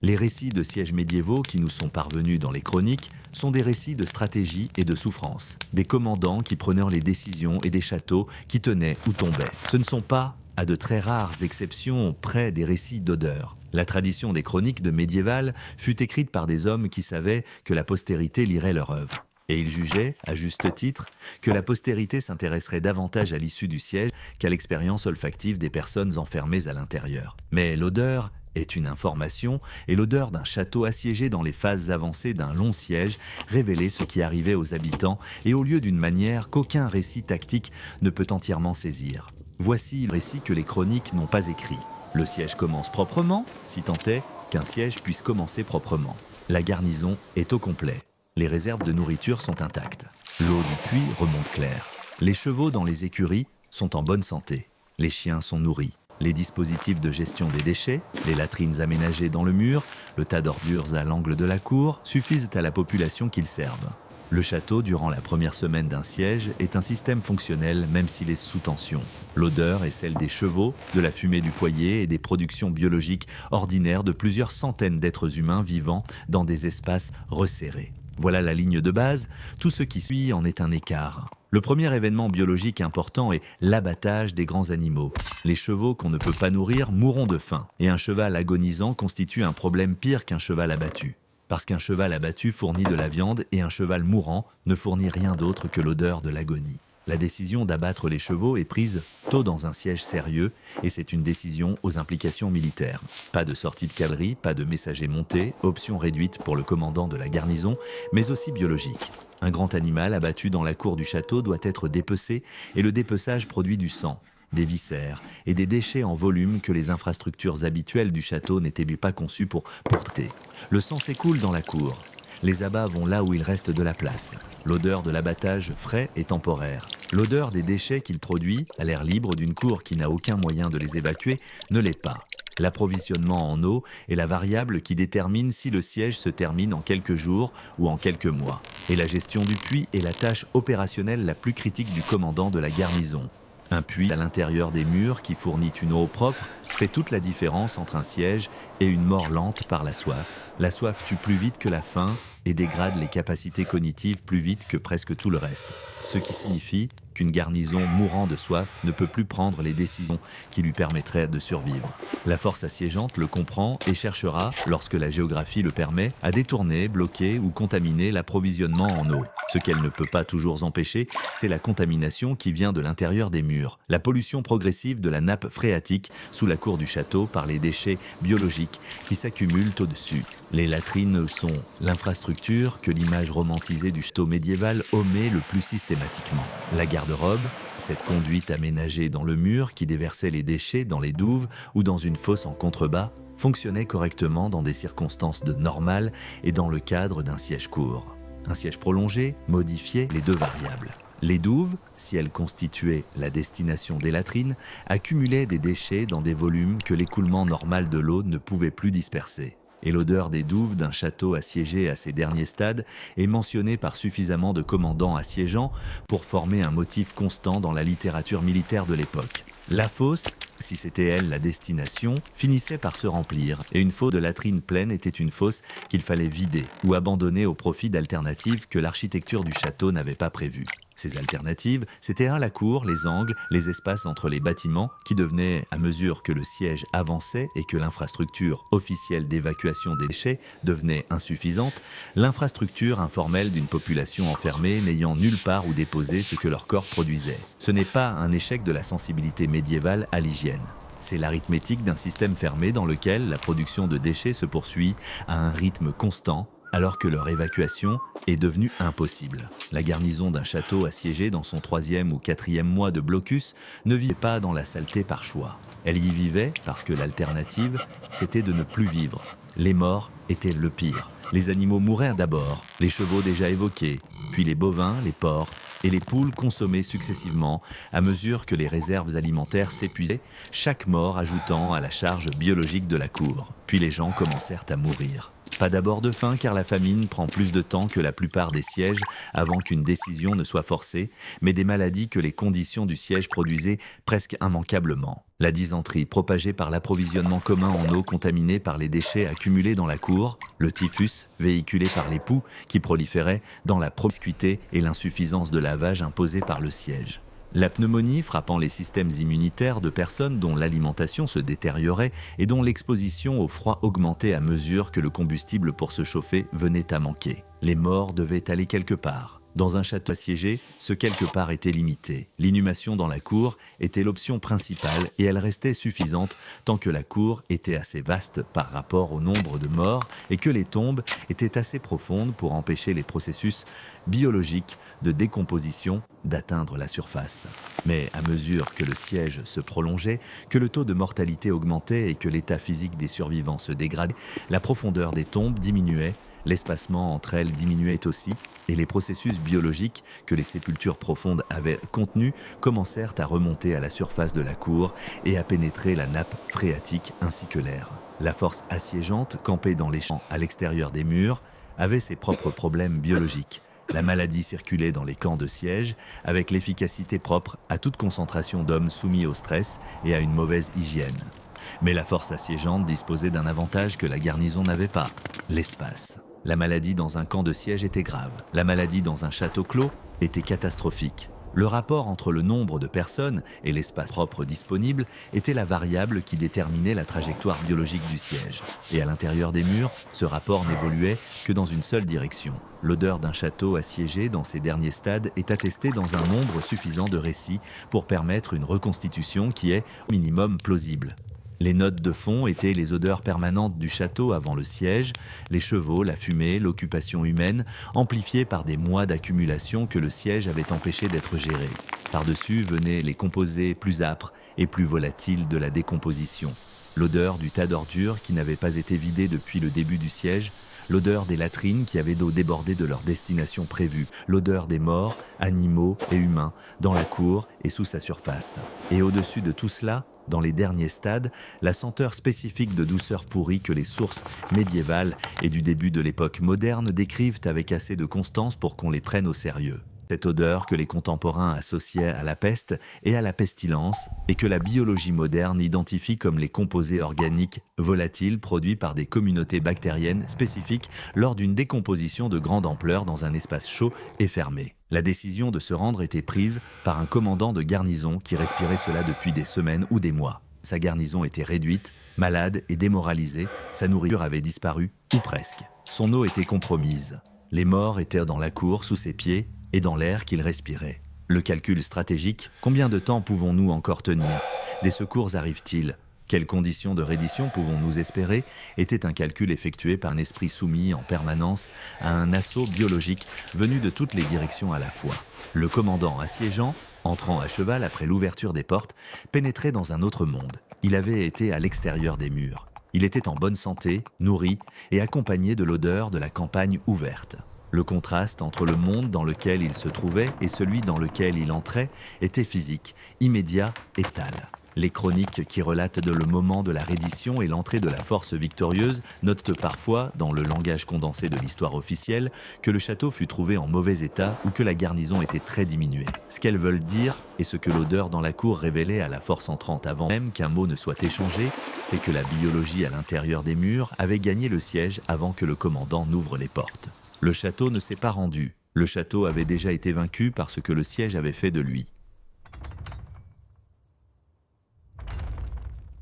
Les récits de sièges médiévaux qui nous sont parvenus dans les chroniques sont des récits de stratégie et de souffrance, des commandants qui prenaient les décisions et des châteaux qui tenaient ou tombaient. Ce ne sont pas, à de très rares exceptions près, des récits d'odeur. La tradition des chroniques de médiévales fut écrite par des hommes qui savaient que la postérité lirait leur œuvre. Et ils jugeaient, à juste titre, que la postérité s'intéresserait davantage à l'issue du siège qu'à l'expérience olfactive des personnes enfermées à l'intérieur. Mais l'odeur est une information, et l'odeur d'un château assiégé dans les phases avancées d'un long siège révélait ce qui arrivait aux habitants, et au lieu d'une manière qu'aucun récit tactique ne peut entièrement saisir. Voici le récit que les chroniques n'ont pas écrit. Le siège commence proprement, si tant est qu'un siège puisse commencer proprement. La garnison est au complet. Les réserves de nourriture sont intactes. L'eau du puits remonte claire. Les chevaux dans les écuries sont en bonne santé. Les chiens sont nourris. Les dispositifs de gestion des déchets, les latrines aménagées dans le mur, le tas d'ordures à l'angle de la cour suffisent à la population qu'ils servent. Le château, durant la première semaine d'un siège, est un système fonctionnel même s'il est sous tension. L'odeur est celle des chevaux, de la fumée du foyer et des productions biologiques ordinaires de plusieurs centaines d'êtres humains vivant dans des espaces resserrés. Voilà la ligne de base, tout ce qui suit en est un écart. Le premier événement biologique important est l'abattage des grands animaux. Les chevaux qu'on ne peut pas nourrir mourront de faim, et un cheval agonisant constitue un problème pire qu'un cheval abattu. Parce qu'un cheval abattu fournit de la viande et un cheval mourant ne fournit rien d'autre que l'odeur de l'agonie. La décision d'abattre les chevaux est prise tôt dans un siège sérieux et c'est une décision aux implications militaires. Pas de sortie de cavalerie, pas de messagers montés, option réduite pour le commandant de la garnison, mais aussi biologique. Un grand animal abattu dans la cour du château doit être dépecé et le dépeçage produit du sang, des viscères et des déchets en volume que les infrastructures habituelles du château n'étaient pas conçues pour porter. Le sang s'écoule dans la cour. Les abats vont là où il reste de la place. L'odeur de l'abattage frais est temporaire. L'odeur des déchets qu'il produit, à l'air libre d'une cour qui n'a aucun moyen de les évacuer, ne l'est pas. L'approvisionnement en eau est la variable qui détermine si le siège se termine en quelques jours ou en quelques mois. Et la gestion du puits est la tâche opérationnelle la plus critique du commandant de la garnison. Un puits à l'intérieur des murs qui fournit une eau propre fait toute la différence entre un siège et une mort lente par la soif. La soif tue plus vite que la faim et dégrade les capacités cognitives plus vite que presque tout le reste. Ce qui signifie qu'une garnison mourant de soif ne peut plus prendre les décisions qui lui permettraient de survivre. La force assiégeante le comprend et cherchera, lorsque la géographie le permet, à détourner, bloquer ou contaminer l'approvisionnement en eau. Ce qu'elle ne peut pas toujours empêcher, c'est la contamination qui vient de l'intérieur des murs, la pollution progressive de la nappe phréatique sous la cour du château par les déchets biologiques qui s'accumulent au-dessus. Les latrines sont l'infrastructure que l'image romantisée du château médiéval omet le plus systématiquement. La garde-robe, cette conduite aménagée dans le mur qui déversait les déchets dans les douves ou dans une fosse en contrebas, fonctionnait correctement dans des circonstances de normales et dans le cadre d'un siège court. Un siège prolongé modifiait les deux variables. Les douves, si elles constituaient la destination des latrines, accumulaient des déchets dans des volumes que l'écoulement normal de l'eau ne pouvait plus disperser. Et l'odeur des douves d'un château assiégé à ses derniers stades est mentionnée par suffisamment de commandants assiégeants pour former un motif constant dans la littérature militaire de l'époque. La fosse, si c'était elle la destination, finissait par se remplir, et une fosse de latrines pleine était une fosse qu'il fallait vider ou abandonner au profit d'alternatives que l'architecture du château n'avait pas prévues. Ces alternatives, c'était la cour, les angles, les espaces entre les bâtiments qui devenaient, à mesure que le siège avançait et que l'infrastructure officielle d'évacuation des déchets devenait insuffisante, l'infrastructure informelle d'une population enfermée n'ayant nulle part où déposer ce que leur corps produisait. Ce n'est pas un échec de la sensibilité médiévale à l'hygiène. C'est l'arithmétique d'un système fermé dans lequel la production de déchets se poursuit à un rythme constant, alors que leur évacuation est devenue impossible. La garnison d'un château assiégé dans son 3e ou 4e mois de blocus ne vivait pas dans la saleté par choix. Elle y vivait parce que l'alternative, c'était de ne plus vivre. Les morts étaient le pire. Les animaux mouraient d'abord, les chevaux déjà évoqués, puis les bovins, les porcs et les poules consommées successivement à mesure que les réserves alimentaires s'épuisaient, chaque mort ajoutant à la charge biologique de la cour. Puis les gens commencèrent à mourir. Pas d'abord de faim car la famine prend plus de temps que la plupart des sièges avant qu'une décision ne soit forcée, mais des maladies que les conditions du siège produisaient presque immanquablement. La dysenterie propagée par l'approvisionnement commun en eau contaminée par les déchets accumulés dans la cour, le typhus véhiculé par les poux qui proliféraient dans la promiscuité et l'insuffisance de lavage imposée par le siège. La pneumonie frappant les systèmes immunitaires de personnes dont l'alimentation se détériorait et dont l'exposition au froid augmentait à mesure que le combustible pour se chauffer venait à manquer. Les morts devaient aller quelque part. Dans un château assiégé, ce quelque part était limité. L'inhumation dans la cour était l'option principale et elle restait suffisante tant que la cour était assez vaste par rapport au nombre de morts et que les tombes étaient assez profondes pour empêcher les processus biologiques de décomposition d'atteindre la surface. Mais à mesure que le siège se prolongeait, que le taux de mortalité augmentait et que l'état physique des survivants se dégradait, la profondeur des tombes diminuait, l'espacement entre elles diminuait aussi, et les processus biologiques que les sépultures profondes avaient contenus commencèrent à remonter à la surface de la cour et à pénétrer la nappe phréatique ainsi que l'air. La force assiégeante, campée dans les champs à l'extérieur des murs, avait ses propres problèmes biologiques. La maladie circulait dans les camps de siège avec l'efficacité propre à toute concentration d'hommes soumis au stress et à une mauvaise hygiène. Mais la force assiégeante disposait d'un avantage que la garnison n'avait pas, l'espace. La maladie dans un camp de siège était grave. La maladie dans un château clos était catastrophique. Le rapport entre le nombre de personnes et l'espace propre disponible était la variable qui déterminait la trajectoire biologique du siège. Et à l'intérieur des murs, ce rapport n'évoluait que dans une seule direction. L'odeur d'un château assiégé dans ses derniers stades est attestée dans un nombre suffisant de récits pour permettre une reconstitution qui est au minimum plausible. Les notes de fond étaient les odeurs permanentes du château avant le siège, les chevaux, la fumée, l'occupation humaine, amplifiées par des mois d'accumulation que le siège avait empêché d'être géré. Par-dessus venaient les composés plus âpres et plus volatiles de la décomposition. L'odeur du tas d'ordures qui n'avait pas été vidé depuis le début du siège, l'odeur des latrines qui avaient d'eau débordée de leur destination prévue, l'odeur des morts, animaux et humains, dans la cour et sous sa surface. Et au-dessus de tout cela, dans les derniers stades, la senteur spécifique de douceur pourrie que les sources médiévales et du début de l'époque moderne décrivent avec assez de constance pour qu'on les prenne au sérieux. Cette odeur que les contemporains associaient à la peste et à la pestilence et que la biologie moderne identifie comme les composés organiques volatiles produits par des communautés bactériennes spécifiques lors d'une décomposition de grande ampleur dans un espace chaud et fermé. La décision de se rendre était prise par un commandant de garnison qui respirait cela depuis des semaines ou des mois. Sa garnison était réduite, malade et démoralisée, sa nourriture avait disparu, ou presque. Son eau était compromise. Les morts étaient dans la cour sous ses pieds et dans l'air qu'il respirait. Le calcul stratégique, combien de temps pouvons-nous encore tenir? Des secours arrivent-ils? Quelles conditions de reddition pouvons-nous espérer? Était un calcul effectué par un esprit soumis en permanence à un assaut biologique venu de toutes les directions à la fois. Le commandant assiégeant, entrant à cheval après l'ouverture des portes, pénétrait dans un autre monde. Il avait été à l'extérieur des murs. Il était en bonne santé, nourri et accompagné de l'odeur de la campagne ouverte. Le contraste entre le monde dans lequel il se trouvait et celui dans lequel il entrait était physique, immédiat et tal. Les chroniques qui relatent le moment de la reddition et l'entrée de la force victorieuse notent parfois, dans le langage condensé de l'histoire officielle, que le château fut trouvé en mauvais état ou que la garnison était très diminuée. Ce qu'elles veulent dire, et ce que l'odeur dans la cour révélait à la force entrante avant même qu'un mot ne soit échangé, c'est que la biologie à l'intérieur des murs avait gagné le siège avant que le commandant n'ouvre les portes. Le château ne s'est pas rendu. Le château avait déjà été vaincu par ce que le siège avait fait de lui.